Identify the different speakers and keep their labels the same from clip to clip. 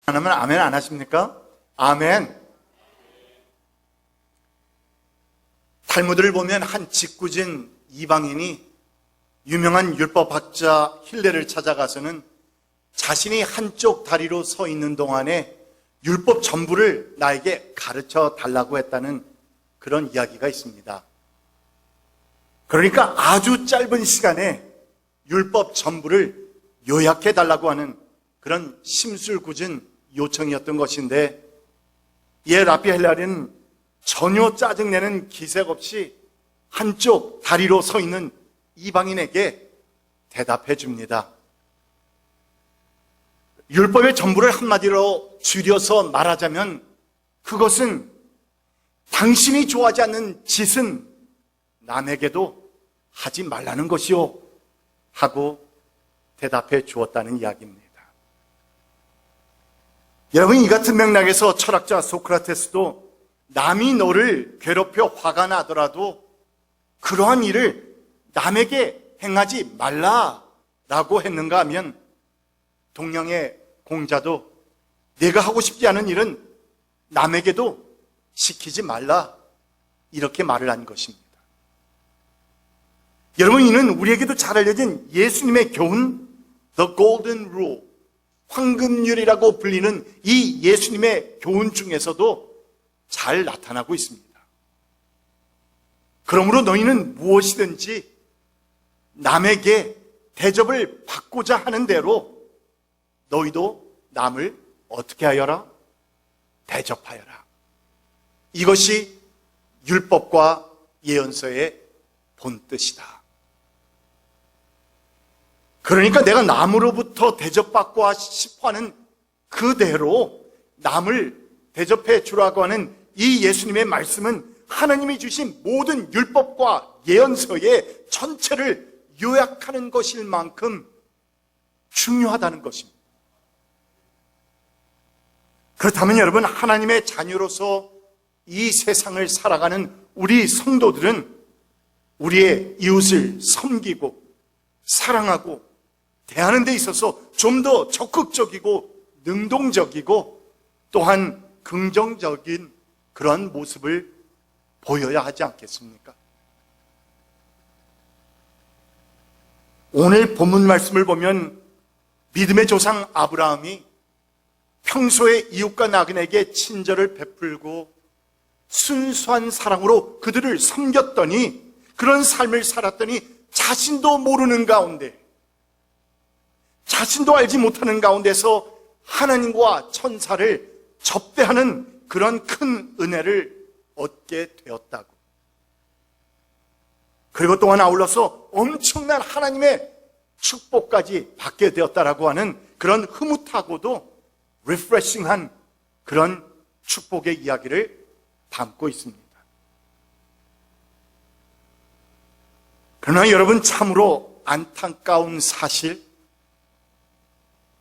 Speaker 1: 안 하면 아멘 안 하십니까? 아멘. 탈무드를 보면 한 직구진 이방인이 유명한 율법학자 힐레를 찾아가서는 자신이 한쪽 다리로 서 있는 동안에 율법 전부를 나에게 가르쳐 달라고 했다는 그런 이야기가 있습니다. 그러니까 아주 짧은 시간에 율법 전부를 요약해 달라고 하는 그런 심술궂은 요청이었던 것인데, 이에 라피 헬라리는 전혀 짜증내는 기색 없이 한쪽 다리로 서 있는 이방인에게 대답해 줍니다. 율법의 전부를 한마디로 줄여서 말하자면 그것은 당신이 좋아하지 않는 짓은 남에게도 하지 말라는 것이요 하고 대답해 주었다는 이야기입니다. 여러분, 이 같은 맥락에서 철학자 소크라테스도 남이 너를 괴롭혀 화가 나더라도 그러한 일을 남에게 행하지 말라라고 했는가 하면, 동양의 공자도 내가 하고 싶지 않은 일은 남에게도 시키지 말라 이렇게 말을 한 것입니다. 여러분, 이는 우리에게도 잘 알려진 예수님의 교훈, The Golden Rule, 황금률이라고 불리는 이 예수님의 교훈 중에서도 잘 나타나고 있습니다. 그러므로 너희는 무엇이든지 남에게 대접을 받고자 하는 대로 너희도 남을 어떻게 하여라? 대접하여라. 이것이 율법과 예언서의 본뜻이다. 그러니까 내가 남으로부터 대접받고 싶어하는 그대로 남을 대접해 주라고 하는 이 예수님의 말씀은 하나님이 주신 모든 율법과 예언서의 전체를 요약하는 것일 만큼 중요하다는 것입니다. 그렇다면 여러분, 하나님의 자녀로서 이 세상을 살아가는 우리 성도들은 우리의 이웃을 섬기고 사랑하고 대하는 데 있어서 좀 더 적극적이고 능동적이고 또한 긍정적인 그런 모습을 보여야 하지 않겠습니까? 오늘 본문 말씀을 보면 믿음의 조상 아브라함이 평소에 이웃과 나그네에게 친절을 베풀고 순수한 사랑으로 그들을 섬겼더니, 그런 삶을 살았더니 자신도 모르는 가운데, 자신도 알지 못하는 가운데서 하나님과 천사를 접대하는 그런 큰 은혜를 얻게 되었다고. 그리고 또한 아울러서 엄청난 하나님의 축복까지 받게 되었다라고 하는 그런 흐뭇하고도 리프레싱한 그런 축복의 이야기를 담고 있습니다. 그러나 여러분, 참으로 안타까운 사실,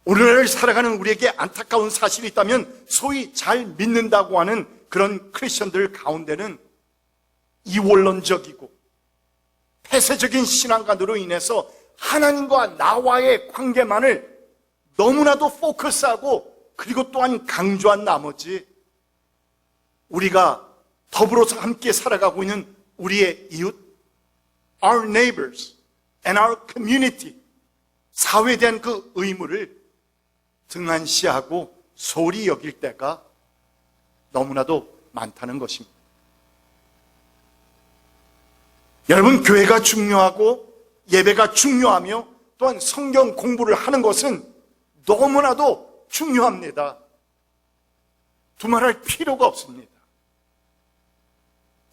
Speaker 1: 오늘날 살아가는 우리에게 안타까운 사실이 있다면 소위 잘 믿는다고 하는 그런 크리스천들 가운데는 이원론적이고 폐쇄적인 신앙관으로 인해서 하나님과 나와의 관계만을 너무나도 포커스하고 그리고 또한 강조한 나머지 우리가 더불어서 함께 살아가고 있는 우리의 이웃, our neighbors and our community, 사회에 대한 그 의무를 등한시하고 소홀히 여길 때가 너무나도 많다는 것입니다. 여러분, 교회가 중요하고 예배가 중요하며 또한 성경 공부를 하는 것은 너무나도 중요합니다. 두말할 필요가 없습니다.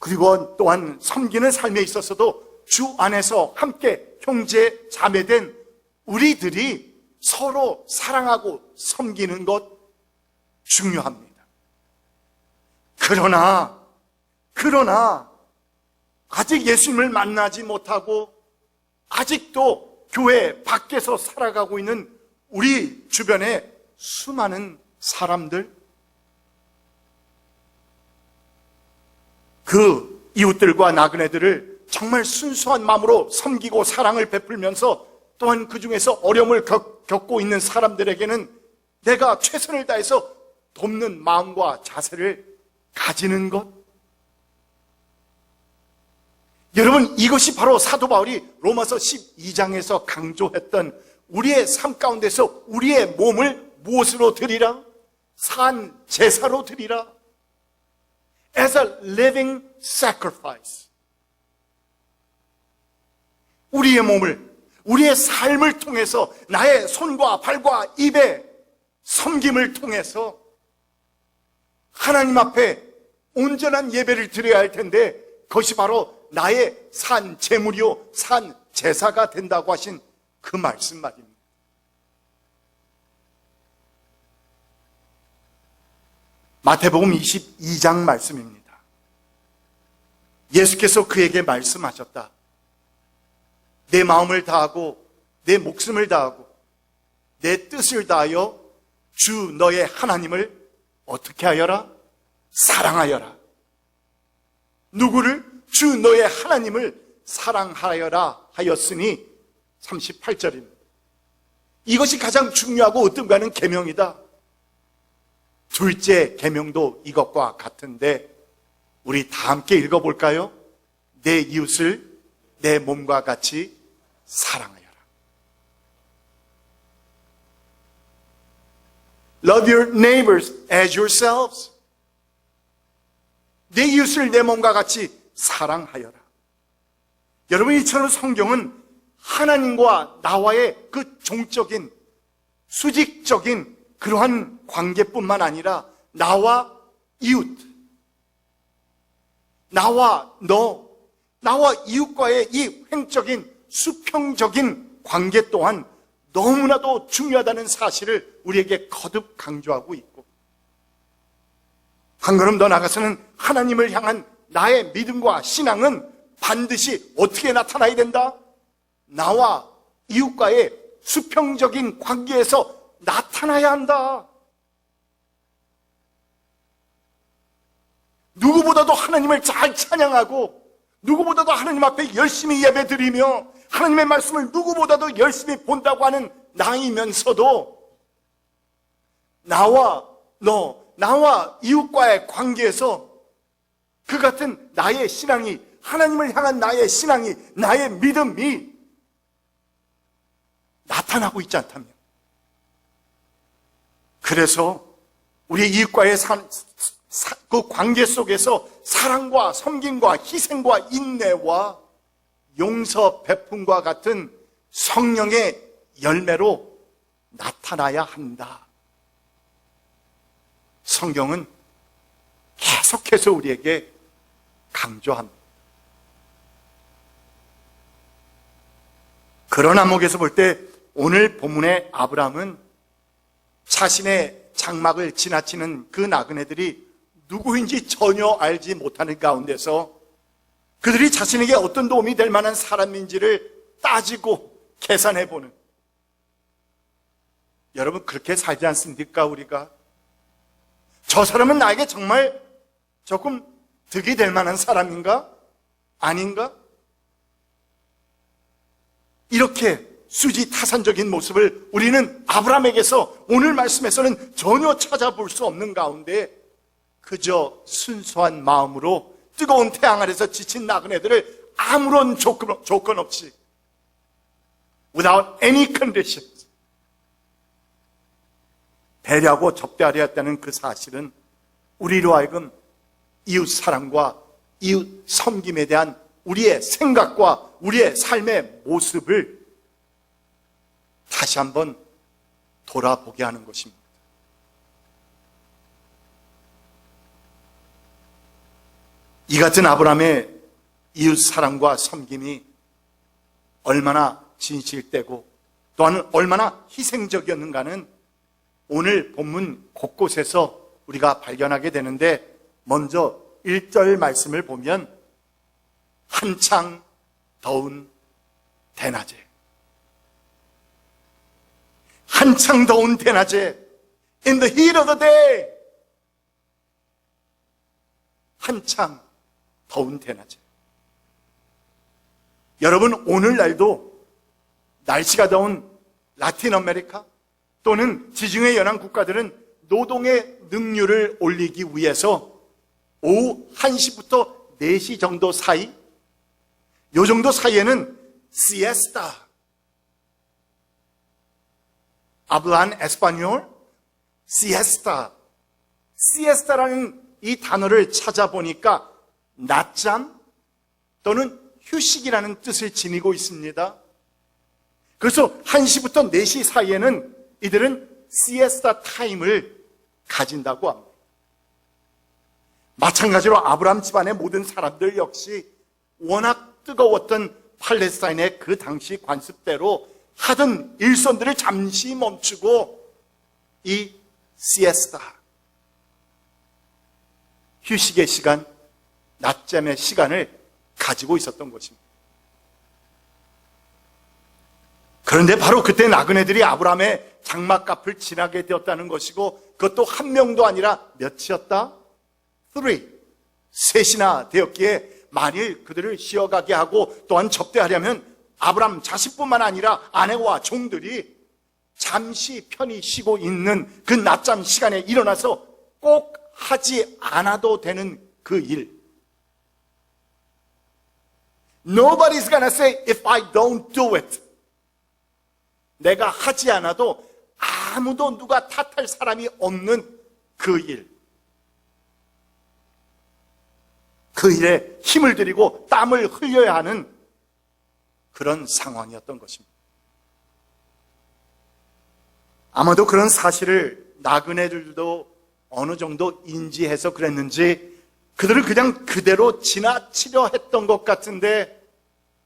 Speaker 1: 그리고 또한 섬기는 삶에 있어서도 주 안에서 함께 형제 자매된 우리들이 서로 사랑하고 섬기는 것 중요합니다. 그러나 아직 예수님을 만나지 못하고 아직도 교회 밖에서 살아가고 있는 우리 주변의 수많은 사람들, 그 이웃들과 나그네들을 정말 순수한 마음으로 섬기고 사랑을 베풀면서 또한 그 중에서 어려움을 겪고 있는 사람들에게는 내가 최선을 다해서 돕는 마음과 자세를 가지는 것. 여러분, 이것이 바로 사도 바울이 로마서 12장에서 강조했던 우리의 삶 가운데서 우리의 몸을 무엇으로 드리라? 산 제사로 드리라. As a living sacrifice. 우리의 몸을, 우리의 삶을 통해서 나의 손과 발과 입의 섬김을 통해서 하나님 앞에 온전한 예배를 드려야 할 텐데 그것이 바로 나의 산 제물이요 산 제사가 된다고 하신 그 말씀 말입니다. 마태복음 22장 말씀입니다. 예수께서 그에게 말씀하셨다. 내 마음을 다하고 내 목숨을 다하고 내 뜻을 다하여 주 너의 하나님을 어떻게 하여라? 사랑하여라. 누구를? 주 너의 하나님을 사랑하여라 하였으니 38절입니다. 이것이 가장 중요하고 어떤가는 계명이다. 둘째 계명도 이것과 같은데 우리 다 함께 읽어볼까요? 내 이웃을 내 몸과 같이 사랑하여라. Love your neighbors as yourselves. 내 이웃을 내 몸과 같이 사랑하여라. 여러분, 이처럼 성경은 하나님과 나와의 그 종적인 수직적인 그러한 관계뿐만 아니라 나와 이웃, 나와 너, 나와 이웃과의 이 횡적인 수평적인 관계 또한 너무나도 중요하다는 사실을 우리에게 거듭 강조하고 있고, 한 걸음 더 나가서는 하나님을 향한 나의 믿음과 신앙은 반드시 어떻게 나타나야 된다? 나와 이웃과의 수평적인 관계에서 나타나야 한다. 누구보다도 하나님을 잘 찬양하고 누구보다도 하나님 앞에 열심히 예배드리며 하나님의 말씀을 누구보다도 열심히 본다고 하는 나이면서도 나와 너, 나와 이웃과의 관계에서 그 같은 나의 신앙이, 하나님을 향한 나의 신앙이, 나의 믿음이 나타나고 있지 않다면, 그래서 우리 이웃과의 그 관계 속에서 사랑과 섬김과 희생과 인내와 용서, 베품과 같은 성령의 열매로 나타나야 한다. 성경은 계속해서 우리에게 강조합니다. 그런 안목에서 볼 때 오늘 본문의 아브라함은 자신의 장막을 지나치는 그 나그네들이 누구인지 전혀 알지 못하는 가운데서 그들이 자신에게 어떤 도움이 될 만한 사람인지를 따지고 계산해보는, 여러분 그렇게 살지 않습니까? 우리가 저 사람은 나에게 정말 조금 득이 될 만한 사람인가? 아닌가? 이렇게 수지타산적인 모습을 우리는 아브라함에게서 오늘 말씀에서는 전혀 찾아볼 수 없는 가운데 그저 순수한 마음으로 뜨거운 태양 아래서 지친 나그네들을 아무런 조건 없이 without any conditions 배려하고 접대하려 했다는 그 사실은 우리로 하여금 이웃 사랑과 이웃 섬김에 대한 우리의 생각과 우리의 삶의 모습을 다시 한번 돌아보게 하는 것입니다. 이 같은 아브라함의 이웃 사랑과 섬김이 얼마나 진실되고 또한 얼마나 희생적이었는가는 오늘 본문 곳곳에서 우리가 발견하게 되는데, 먼저 1절 말씀을 보면 한창 더운 대낮에, 한창 더운 대낮에, in the heat of the day, 한창 더운 대낮에. 여러분, 오늘날도 날씨가 더운 라틴 아메리카, 또는 지중해 연안 국가들은 노동의 능률을 올리기 위해서 오후 1시부터 4시 정도 사이, 요 정도 사이에는 시에스타, hablan español, siesta, siesta라는 이 단어를 찾아보니까 낮잠 또는 휴식이라는 뜻을 지니고 있습니다. 그래서 1시부터 4시 사이에는 이들은 시에스타 타임을 가진다고 합니다. 마찬가지로 아브라함 집안의 모든 사람들 역시 워낙 뜨거웠던 팔레스타인의 그 당시 관습대로 하던 일선들을 잠시 멈추고 이 시에스타, 휴식의 시간, 낮잠의 시간을 가지고 있었던 것입니다. 그런데 바로 그때 나그네들이 아브라함의 장막앞을 지나게 되었다는 것이고, 그것도 한 명도 아니라 몇이었다? 3, 셋이나 되었기에 만일 그들을 쉬어가게 하고 또한 접대하려면 아브라함 자식뿐만 아니라 아내와 종들이 잠시 편히 쉬고 있는 그 낮잠 시간에 일어나서 꼭 하지 않아도 되는 그 일. Nobody's gonna say if I don't do it. 내가 하지 않아도 아무도 누가 탓할 사람이 없는 그 일. 그 일에 힘을 들이고 땀을 흘려야 하는 그런 상황이었던 것입니다. 아마도 그런 사실을 나그네들도 어느 정도 인지해서 그랬는지 그들을 그냥 그대로 지나치려 했던 것 같은데,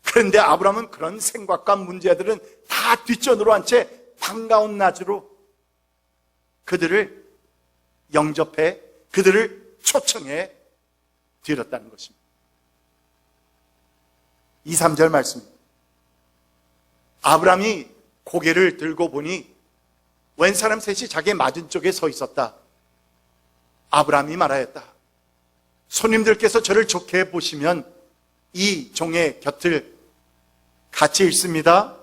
Speaker 1: 그런데 아브라함은 그런 생각과 문제들은 다 뒷전으로 한 채 반가운 낮으로 그들을 영접해, 그들을 초청해 드렸다는 것입니다. 2, 3절 말씀입니다. 아브라함이 고개를 들고 보니 웬 사람 셋이 자기의 맞은쪽에 서 있었다. 아브라함이 말하였다. 손님들께서 저를 좋게 보시면 이 종의 곁을 같이 있습니다.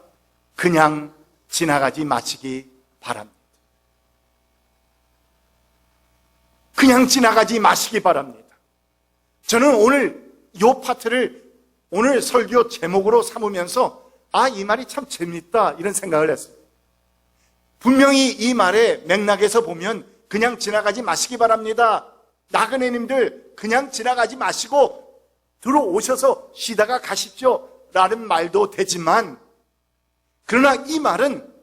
Speaker 1: 그냥 지나가지 마시기 바랍니다. 그냥 지나가지 마시기 바랍니다. 저는 오늘 이 파트를 오늘 설교 제목으로 삼으면서 이 말이 참 재밌다 이런 생각을 했어요. 분명히 이 말의 맥락에서 보면 그냥 지나가지 마시기 바랍니다. 나그네님들 그냥 지나가지 마시고 들어오셔서 쉬다가 가십시오 라는 말도 되지만, 그러나 이 말은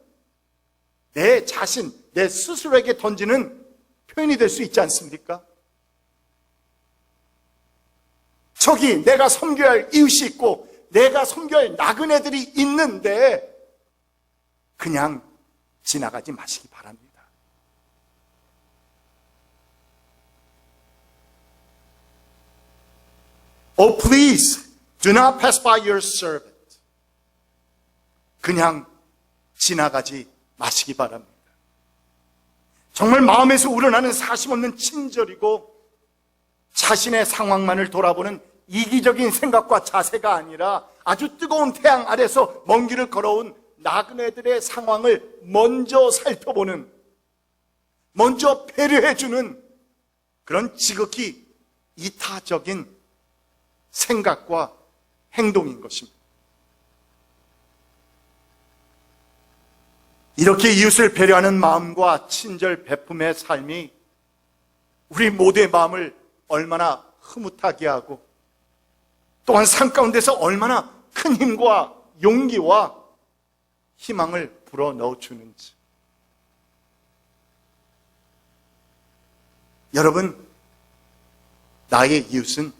Speaker 1: 내 자신, 내 스스로에게 던지는 표현이 될 수 있지 않습니까? 저기 내가 섬겨야 할 이웃이 있고 내가 섬겨야 할 나그네들이 있는데 그냥 지나가지 마시기 바랍니다. Oh, please, do not pass by your servant. 그냥 지나가지 마시기 바랍니다. 정말 마음에서 우러나는 사심 없는 친절이고 자신의 상황만을 돌아보는 이기적인 생각과 자세가 아니라 아주 뜨거운 태양 아래서 먼 길을 걸어온 나그네들의 상황을 먼저 살펴보는, 먼저 배려해주는 그런 지극히 이타적인 생각과 행동인 것입니다. 이렇게 이웃을 배려하는 마음과 친절 베품의 삶이 우리 모두의 마음을 얼마나 흐뭇하게 하고 또한 삶 가운데서 얼마나 큰 힘과 용기와 희망을 불어넣어 주는지. 여러분, 나의 이웃은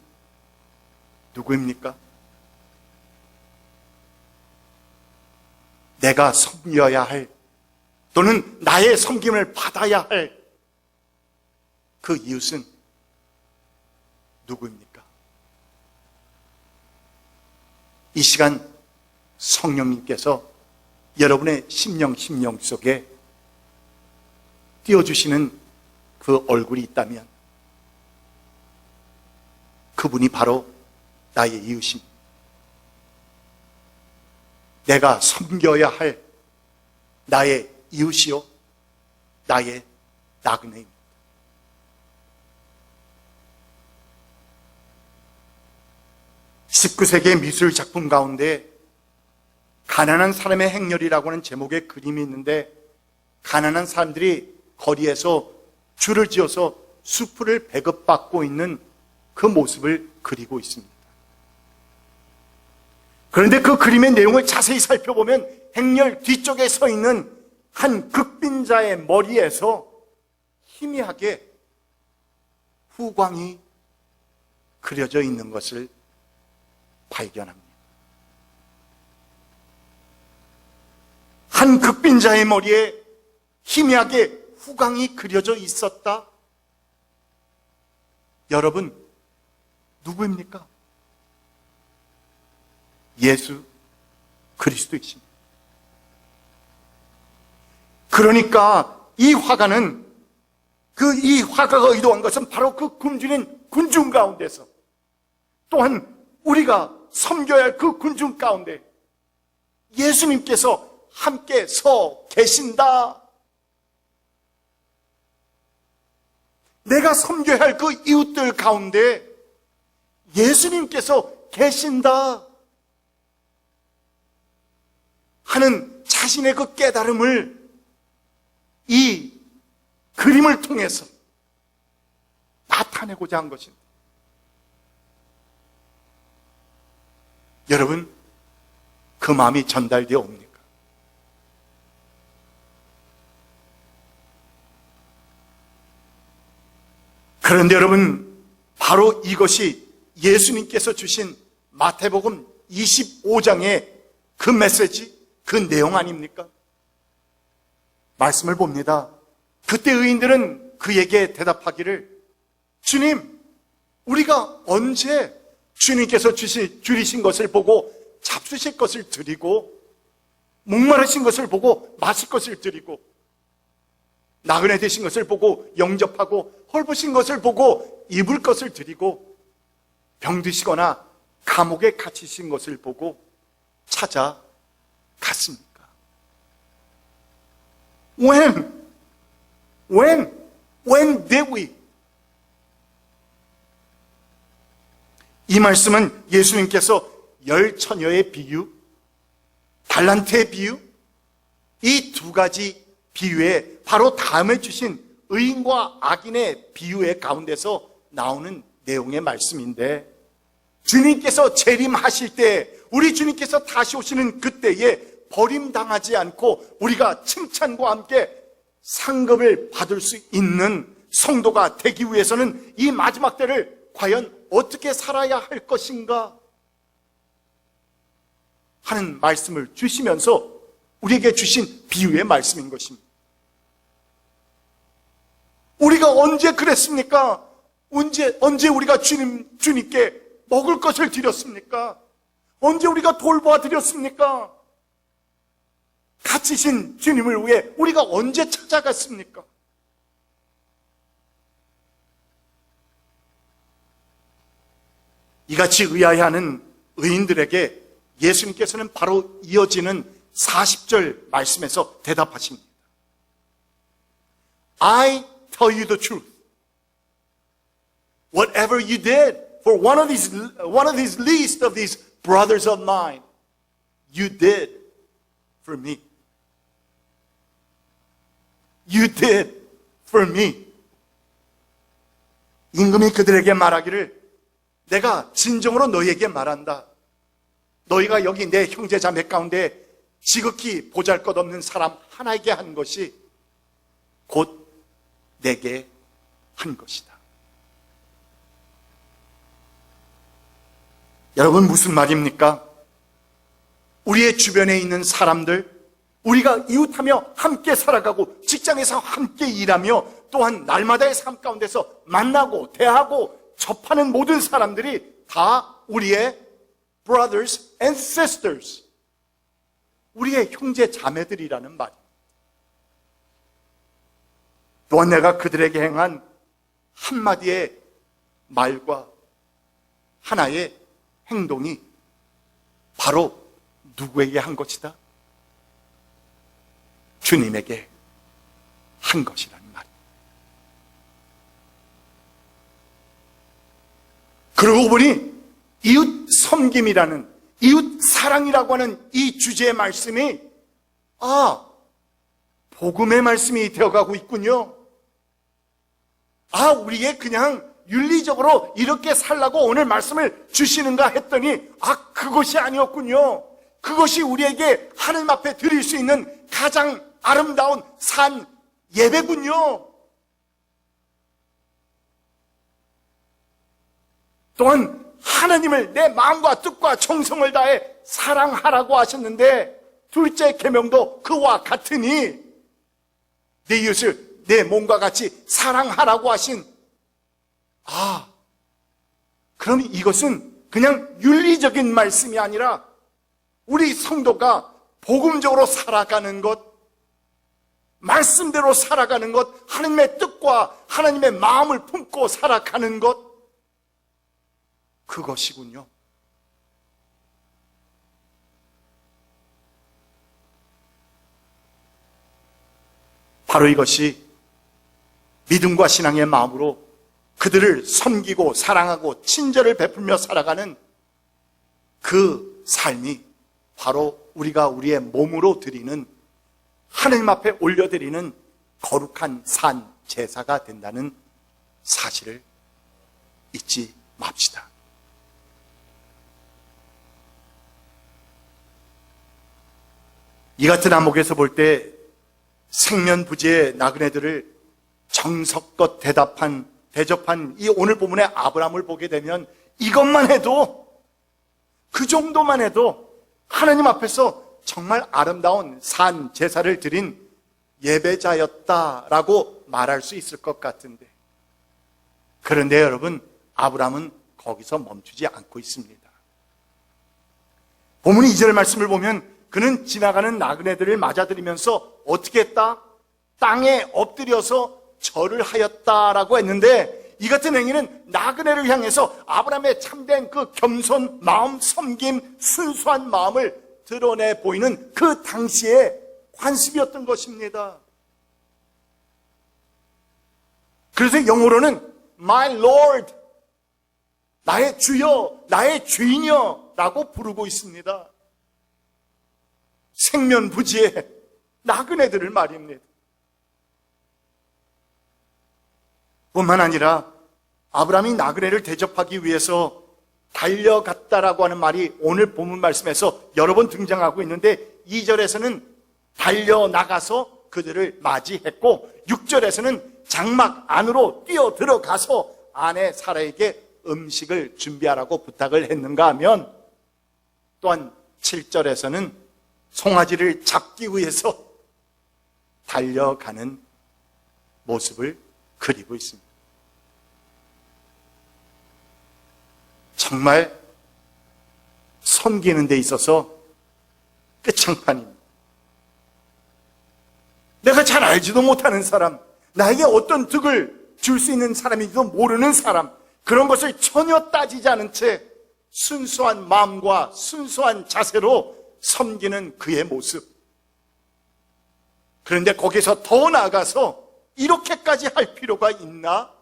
Speaker 1: 누구입니까? 내가 섬겨야 할, 또는 나의 섬김을 받아야 할 그 이웃은 누구입니까? 이 시간 성령님께서 여러분의 심령 속에 띄워주시는 그 얼굴이 있다면 그분이 바로 나의 이웃입니다. 내가 섬겨야 할 나의 이웃이요, 나의 나그네입니다. (19세기의) 미술 작품 가운데 가난한 사람의 행렬이라고 하는 제목의 그림이 있는데, 가난한 사람들이 거리에서 줄을 지어서 수프를 배급받고 있는 그 모습을 그리고 있습니다. 그런데 그 그림의 내용을 자세히 살펴보면 행렬 뒤쪽에 서 있는 한 극빈자의 머리에서 희미하게 후광이 그려져 있는 것을 발견합니다. 한 극빈자의 머리에 희미하게 후광이 그려져 있었다. 여러분, 누구입니까? 예수 그리스도이십니다. 그러니까 이 화가는, 이 화가가 의도한 것은 바로 그 굶주린 군중 가운데서, 또한 우리가 섬겨야 할 그 군중 가운데 예수님께서 함께 서 계신다. 내가 섬겨야 할 그 이웃들 가운데 예수님께서 계신다 하는 자신의 그 깨달음을 이 그림을 통해서 나타내고자 한 것입니다. 여러분, 그 마음이 전달되어 옵니까? 그런데 여러분, 바로 이것이 예수님께서 주신 마태복음 25장의 그 메시지, 그 내용 아닙니까? 말씀을 봅니다. 그때 의인들은 그에게 대답하기를, 주님, 우리가 언제 주님께서 줄이신 것을 보고 잡수실 것을 드리고, 목마르신 것을 보고 마실 것을 드리고, 나그네 되신 것을 보고 영접하고, 헐벗으신 것을 보고 입을 것을 드리고, 병드시거나 감옥에 갇히신 것을 보고 찾아갔습니까? When did we? 이 말씀은 예수님께서 열 처녀의 비유, 달란트의 비유, 이 두 가지 비유에 바로 다음에 주신 의인과 악인의 비유의 가운데서 나오는 내용의 말씀인데, 주님께서 재림하실 때, 우리 주님께서 다시 오시는 그때에 버림당하지 않고 우리가 칭찬과 함께 상급을 받을 수 있는 성도가 되기 위해서는 이 마지막 때를 과연 어떻게 살아야 할 것인가 하는 말씀을 주시면서 우리에게 주신 비유의 말씀인 것입니다. 우리가 언제 그랬습니까? 언제 우리가 주님께 먹을 것을 드렸습니까? 언제 우리가 돌보아 드렸습니까? 갇히신 주님을 위해 우리가 언제 찾아갔습니까? 이같이 의아해하는 의인들에게 예수님께서는 바로 이어지는 40절 말씀에서 대답하십니다. I tell you the truth. Whatever you did for one of these least of these brothers of mine, you did for me. You did for me. 임금이 그들에게 말하기를, 내가 진정으로 너희에게 말한다. 너희가 여기 내 형제 자매 가운데 지극히 보잘것없는 사람 하나에게 한 것이 곧 내게 한 것이다. 여러분, 무슨 말입니까? 우리의 주변에 있는 사람들, 우리가 이웃하며 함께 살아가고 직장에서 함께 일하며 또한 날마다의 삶 가운데서 만나고 대하고 접하는 모든 사람들이 다 우리의 brothers and sisters, 우리의 형제 자매들이라는 말. 또한 내가 그들에게 행한 한마디의 말과 하나의 행동이 바로 누구에게 한 것이다? 주님에게 것이라는 말입니다. 그러고 보니 이웃 섬김이라는, 이웃 사랑이라고 하는 이 주제의 말씀이 복음의 말씀이 되어가고 있군요. 우리의 그냥 윤리적으로 이렇게 살라고 오늘 말씀을 주시는가 했더니 그것이 아니었군요. 그것이 우리에게 하나님 앞에 드릴 수 있는 가장 아름다운 산 예배군요. 또한 하나님을 내 마음과 뜻과 정성을 다해 사랑하라고 하셨는데, 둘째 계명도 그와 같으니 내 이웃을 내 몸과 같이 사랑하라고 하신, 그럼 이것은 그냥 윤리적인 말씀이 아니라 우리 성도가 복음적으로 살아가는 것, 말씀대로 살아가는 것, 하나님의 뜻과 하나님의 마음을 품고 살아가는 것, 그것이군요. 바로 이것이 믿음과 신앙의 마음으로 그들을 섬기고 사랑하고 친절을 베풀며 살아가는 그 삶이 바로 우리가 우리의 몸으로 드리는, 하나님 앞에 올려드리는 거룩한 산 제사가 된다는 사실을 잊지 맙시다. 이 같은 안목에서 볼 때 생면부지의 나그네들을 정석껏 대접한 이 오늘 본문의 아브라함을 보게 되면 이것만 해도, 그 정도만 해도 하나님 앞에서 정말 아름다운 산 제사를 드린 예배자였다라고 말할 수 있을 것 같은데, 그런데 여러분, 아브라함은 거기서 멈추지 않고 있습니다. 본문 2절 말씀을 보면 그는 지나가는 나그네들을 맞아들이면서 어떻게 했다? 땅에 엎드려서 절을 하였다라고 했는데, 이 같은 행위는 나그네를 향해서 아브라함의 참된 그 겸손 마음, 섬김, 순수한 마음을 드러내 보이는 그 당시의 관습이었던 것입니다. 그래서 영어로는 My Lord, 나의 주여, 나의 주인이여 라고 부르고 있습니다. 생면부지의 나그네들을 말입니다. 뿐만 아니라 아브라함이 나그네를 대접하기 위해서 달려갔다라고 하는 말이 오늘 본문 말씀에서 여러 번 등장하고 있는데, 2절에서는 달려나가서 그들을 맞이했고, 6절에서는 장막 안으로 뛰어 들어가서 아내 사라에게 음식을 준비하라고 부탁을 했는가 하면, 또한 7절에서는 송아지를 잡기 위해서 달려가는 모습을 그리고 있습니다. 정말 섬기는 데 있어서 끝장판입니다. 내가 잘 알지도 못하는 사람, 나에게 어떤 득을 줄 수 있는 사람인지도 모르는 사람, 그런 것을 전혀 따지지 않은 채 순수한 마음과 순수한 자세로 섬기는 그의 모습. 그런데 거기서 더 나아가서 이렇게까지 할 필요가 있나?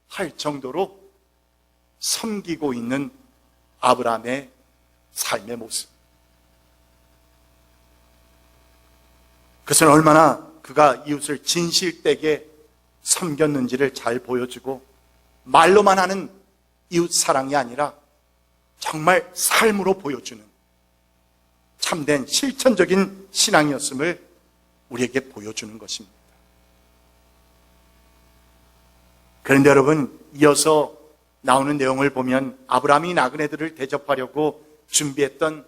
Speaker 1: 할 정도로 섬기고 있는 아브라함의 삶의 모습. 그것은 얼마나 그가 이웃을 진실되게 섬겼는지를 잘 보여주고, 말로만 하는 이웃 사랑이 아니라 정말 삶으로 보여주는 참된 실천적인 신앙이었음을 우리에게 보여주는 것입니다. 그런데 여러분, 이어서 나오는 내용을 보면 아브라함이 나그네들을 대접하려고 준비했던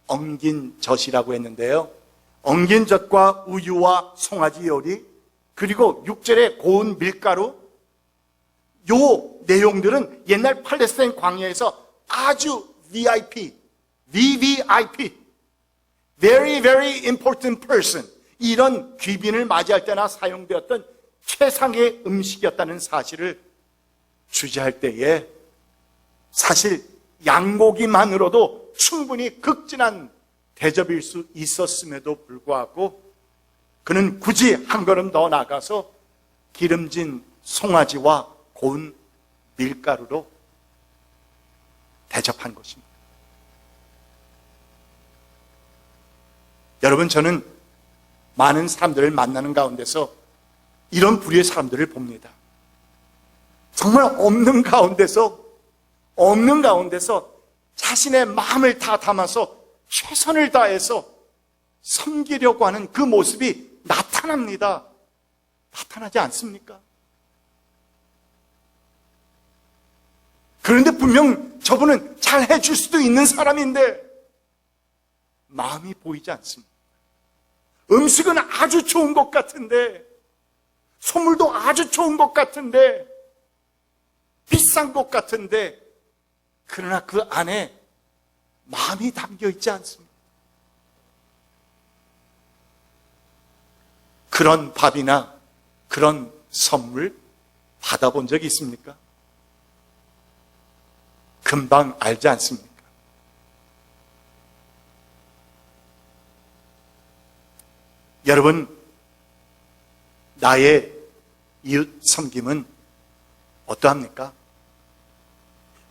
Speaker 1: 엉긴 젖이라고 했는데요, 엉긴 젖과 우유와 송아지 요리, 그리고 6절의 고운 밀가루, 요 내용들은 옛날 팔레스타인 광야에서 아주 VIP, VVIP, Very Very Important Person, 이런 귀빈을 맞이할 때나 사용되었던 최상의 음식이었다는 사실을 주제할 때에, 사실 양고기만으로도 충분히 극진한 대접일 수 있었음에도 불구하고 그는 굳이 한 걸음 더 나가서 기름진 송아지와 고운 밀가루로 대접한 것입니다. 여러분, 저는 많은 사람들을 만나는 가운데서 이런 부류의 사람들을 봅니다. 정말 없는 가운데서 자신의 마음을 다 담아서 최선을 다해서 섬기려고 하는 그 모습이 나타납니다. 나타나지 않습니까? 그런데 분명 저분은 잘 해줄 수도 있는 사람인데 마음이 보이지 않습니다. 음식은 아주 좋은 것 같은데, 선물도 아주 좋은 것 같은데, 비싼 것 같은데, 그러나 그 안에 마음이 담겨 있지 않습니다. 그런 밥이나 그런 선물 받아본 적이 있습니까? 금방 알지 않습니까? 여러분, 나의 이웃 섬김은 어떠합니까?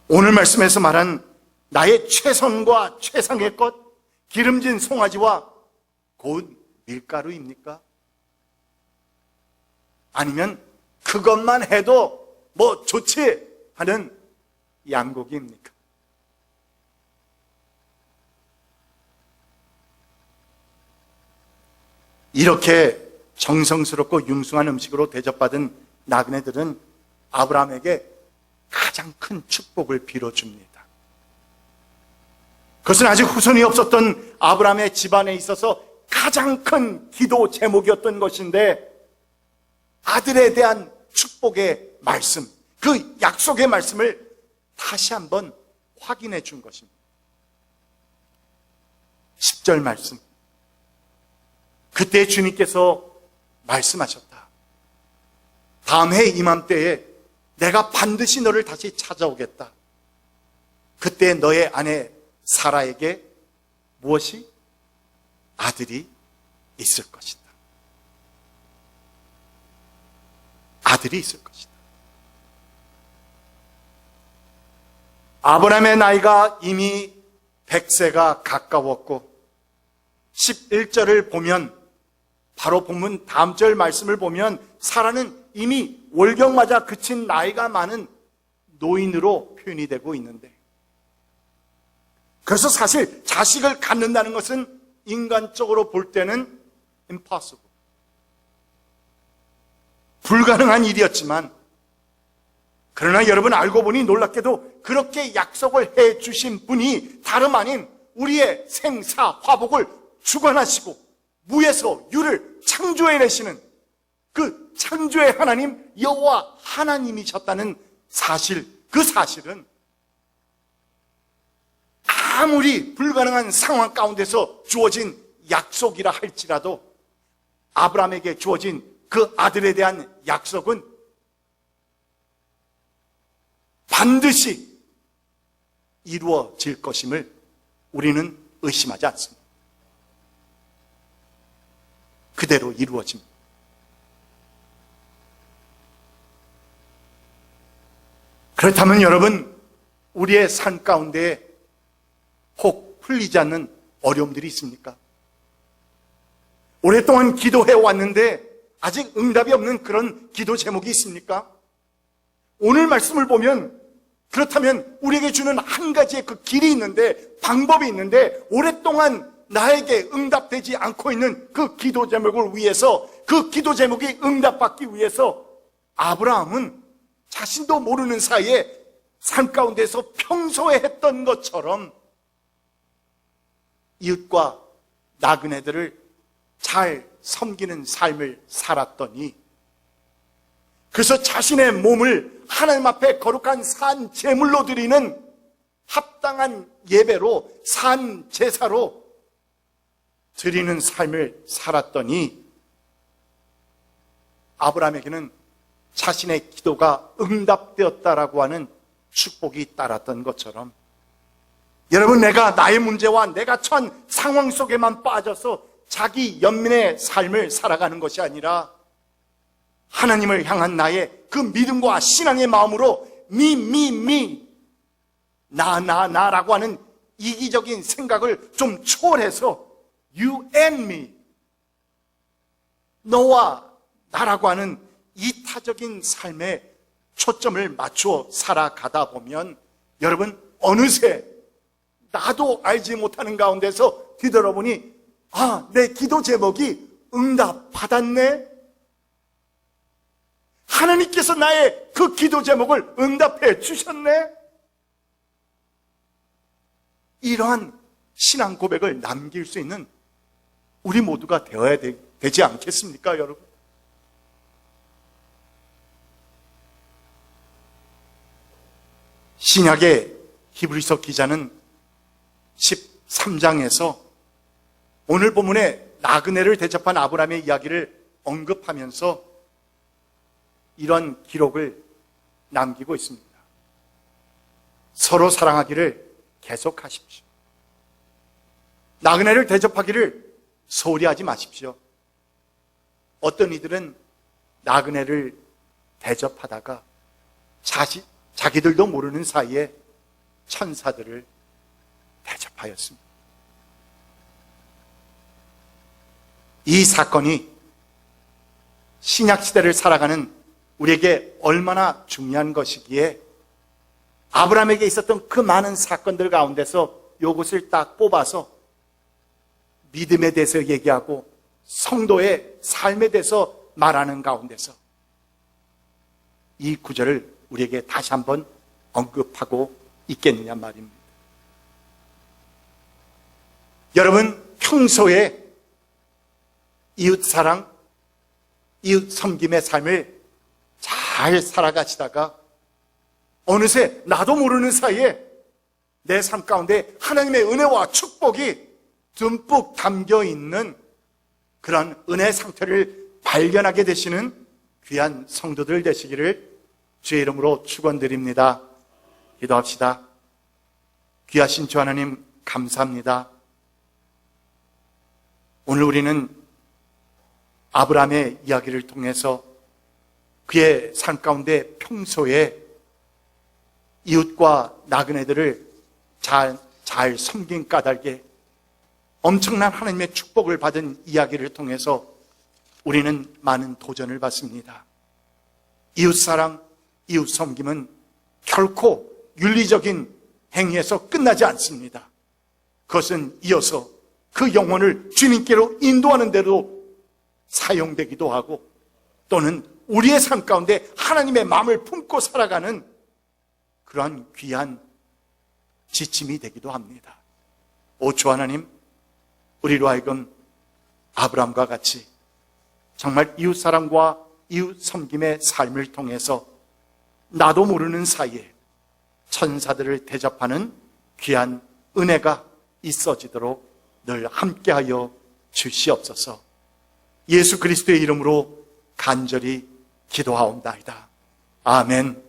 Speaker 1: 오늘 말씀에서 말한 나의 최선과 최상의 것, 기름진 송아지와 고운 밀가루입니까? 아니면 그것만 해도 뭐 좋지 하는 양고기입니까? 이렇게 정성스럽고 융숭한 음식으로 대접받은 나그네들은 아브라함에게 가장 큰 축복을 빌어줍니다. 그것은 아직 후손이 없었던 아브라함의 집안에 있어서 가장 큰 기도 제목이었던 것인데, 아들에 대한 축복의 말씀, 그 약속의 말씀을 다시 한번 확인해 준 것입니다. 10절 말씀. 그때 주님께서 말씀하셨다. 다음 해 이맘때에 내가 반드시 너를 다시 찾아오겠다. 그때 너의 아내 사라에게 무엇이? 아들이 있을 것이다. 아들이 있을 것이다. 아브라함의 나이가 이미 100세가 가까웠고 11절을 보면, 바로 본문 다음 절 말씀을 보면 사라는 이미 월경 맞아 그친 나이가 많은 노인으로 표현이 되고 있는데, 그래서 사실 자식을 갖는다는 것은 인간적으로 볼 때는 impossible, 불가능한 일이었지만, 그러나 여러분 알고 보니 놀랍게도 그렇게 약속을 해 주신 분이 다름 아닌 우리의 생사 화복을 주관하시고 무에서 유를 창조해내시는 그 창조의 하나님 여호와 하나님이셨다는 사실, 그 사실은 아무리 불가능한 상황 가운데서 주어진 약속이라 할지라도 아브라함에게 주어진 그 아들에 대한 약속은 반드시 이루어질 것임을 우리는 의심하지 않습니다. 그대로 이루어집니다. 그렇다면 여러분, 우리의 삶 가운데 혹 풀리지 않는 어려움들이 있습니까? 오랫동안 기도해 왔는데 아직 응답이 없는 그런 기도 제목이 있습니까? 오늘 말씀을 보면 그렇다면 우리에게 주는 한 가지의 그 길이 있는데, 방법이 있는데, 오랫동안 나에게 응답되지 않고 있는 그 기도 제목을 위해서, 그 기도 제목이 응답받기 위해서 아브라함은 자신도 모르는 사이에 삶 가운데서 평소에 했던 것처럼 이웃과 나그네들을 잘 섬기는 삶을 살았더니, 그래서 자신의 몸을 하나님 앞에 거룩한 산 제물로 드리는 합당한 예배로, 산 제사로 드리는 삶을 살았더니 아브라함에게는 자신의 기도가 응답되었다라고 하는 축복이 따랐던 것처럼, 여러분, 내가 나의 문제와 내가 처한 상황 속에만 빠져서 자기 연민의 삶을 살아가는 것이 아니라 하나님을 향한 나의 그 믿음과 신앙의 마음으로 나라고 하는 이기적인 생각을 좀 초월해서 you and me, 너와 나라고 하는 이타적인 삶에 초점을 맞추어 살아가다 보면 여러분 어느새 나도 알지 못하는 가운데서 뒤돌아보니 내 기도 제목이 응답 받았네. 하나님께서 나의 그 기도 제목을 응답해 주셨네. 이러한 신앙 고백을 남길 수 있는 우리 모두가 되어야 되지 않겠습니까, 여러분? 신약의 히브리서 기자는 13장에서 오늘 본문에 나그네를 대접한 아브라함의 이야기를 언급하면서 이런 기록을 남기고 있습니다. 서로 사랑하기를 계속하십시오. 나그네를 대접하기를 소홀히 하지 마십시오. 어떤 이들은 나그네를 대접하다가 자기들도 모르는 사이에 천사들을 대접하였습니다. 이 사건이 신약시대를 살아가는 우리에게 얼마나 중요한 것이기에 아브라함에게 있었던 그 많은 사건들 가운데서 이것을 딱 뽑아서 믿음에 대해서 얘기하고 성도의 삶에 대해서 말하는 가운데서 이 구절을 우리에게 다시 한번 언급하고 있겠느냐 말입니다. 여러분 평소에 이웃사랑, 이웃 섬김의 삶을 잘 살아가시다가 어느새 나도 모르는 사이에 내 삶 가운데 하나님의 은혜와 축복이 듬뿍 담겨 있는 그런 은혜 상태를 발견하게 되시는 귀한 성도들 되시기를 주의 이름으로 축원드립니다. 기도합시다. 귀하신 주 하나님 감사합니다. 오늘 우리는 아브라함의 이야기를 통해서 그의 삶 가운데 평소에 이웃과 나그네들을 잘 섬긴 까닭에 엄청난 하나님의 축복을 받은 이야기를 통해서 우리는 많은 도전을 받습니다. 이웃사랑, 이웃 섬김은 결코 윤리적인 행위에서 끝나지 않습니다. 그것은 이어서 그 영혼을 주님께로 인도하는 데로 사용되기도 하고 또는 우리의 삶 가운데 하나님의 마음을 품고 살아가는 그러한 귀한 지침이 되기도 합니다. 오 주 하나님, 우리로 하여금 아브라함과 같이 정말 이웃사랑과 이웃 섬김의 삶을 통해서 나도 모르는 사이에 천사들을 대접하는 귀한 은혜가 있어지도록 늘 함께하여 주시옵소서. 예수 그리스도의 이름으로 간절히 기도하옵나이다. 아멘.